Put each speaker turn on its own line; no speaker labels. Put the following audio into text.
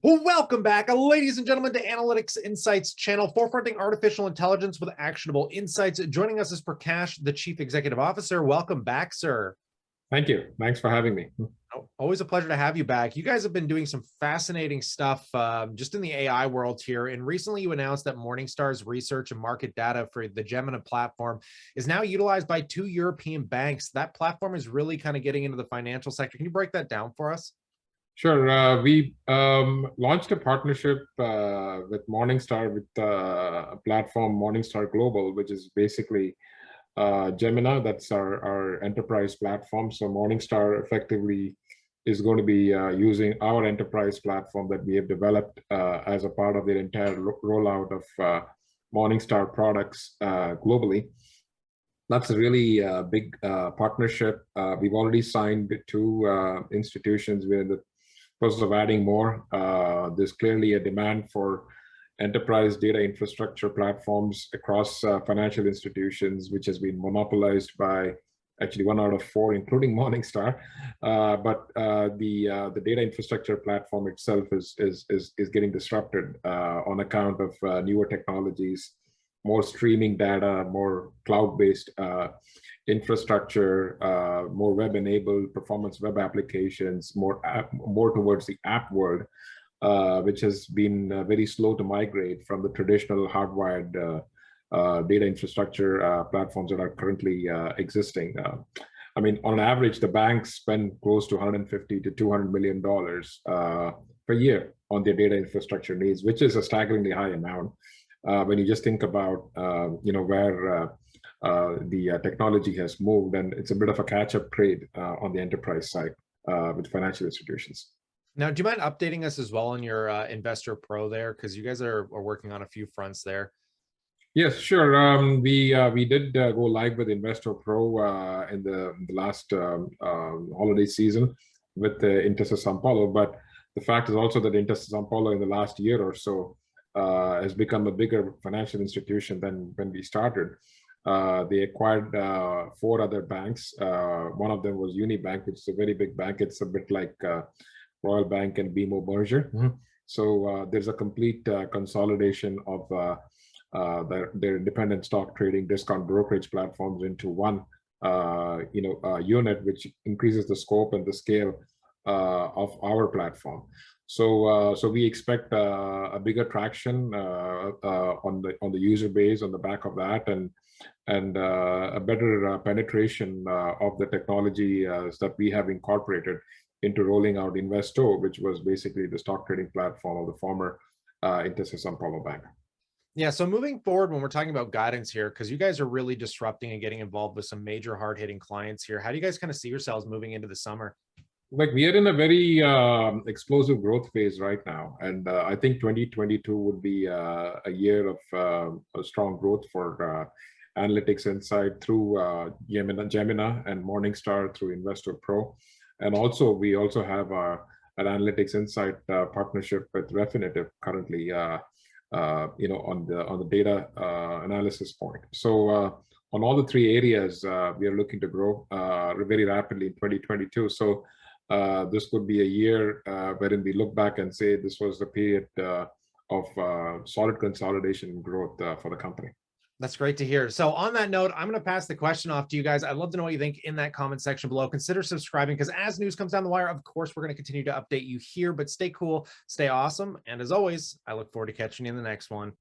Well, welcome back, ladies and gentlemen, to Analytics Insights channel, forefronting artificial intelligence with actionable insights. Joining us is Prakash, the Chief Executive Officer. Welcome back, sir.
Thank you. Thanks for having me.
Always a pleasure to have you back. You guys have been doing some fascinating stuff just in the AI world here. And recently you announced that Morningstar's research and market data for the Gemini platform is now utilized by 2 European banks. That platform is really kind of getting into the financial sector. Can you break that down for us?
Sure. We launched a partnership with Morningstar with a platform, Morningstar Global, which is basically Gemini. That's our enterprise platform. So Morningstar effectively is going to be using our enterprise platform that we have developed as a part of the entire rollout of Morningstar products globally. That's a really big partnership. We've already signed 2 institutions. We're in the process of adding more. There's clearly a demand for enterprise data infrastructure platforms across financial institutions, which has been monopolized by actually 1 out of 4, including Morningstar. But the data infrastructure platform itself is getting disrupted on account of newer technologies, more streaming data, more cloud-based infrastructure, more web-enabled performance web applications, more towards the app world, which has been very slow to migrate from the traditional hardwired data infrastructure platforms that are currently existing. I mean, on average, the banks spend close to $150 to $200 million per year on their data infrastructure needs, which is a staggeringly high amount. When you just think about where the technology has moved, and it's a bit of a catch-up trade on the enterprise side with financial institutions.
Now, do you mind updating us as well on your Investor Pro there? Because you guys are working on a few fronts there.
Yes, sure. We did go live with Investor Pro in the last holiday season with the Intesa Sanpaolo, but the fact is also that Intesa Sanpaolo in the last year or so has become a bigger financial institution than when we started. They acquired 4 other banks. One of them was Unibank, which is a very big bank. It's a bit like Royal Bank and BMO merger. So there's a complete consolidation of their independent stock trading discount brokerage platforms into one unit, which increases the scope and the scale of our platform. So we expect a bigger traction on the user base on the back of that, and a better penetration of the technology that we have incorporated into rolling out Investo, which was basically the stock trading platform of the former Intesa Sanpaolo Bank.
Yeah, so moving forward, when we're talking about guidance here, because you guys are really disrupting and getting involved with some major hard-hitting clients here, how do you guys kind of see yourselves moving into the summer?
Like, we are in a very explosive growth phase right now, and I think 2022 would be a year of a strong growth for AnalytixInsight through Gemini and Morningstar through Investor Pro, and also we also have an AnalytixInsight partnership with Refinitiv currently, on the data analysis point. So on all the 3 areas, we are looking to grow very rapidly in 2022. So this could be a year wherein we look back and say this was the period of solid consolidation and growth for the company.
That's great to hear. So on that note, I'm going to pass the question off to you guys. I'd love to know what you think in that comment section below. Consider subscribing, because as news comes down the wire, of course, we're going to continue to update you here, but stay cool, stay awesome. And as always, I look forward to catching you in the next one.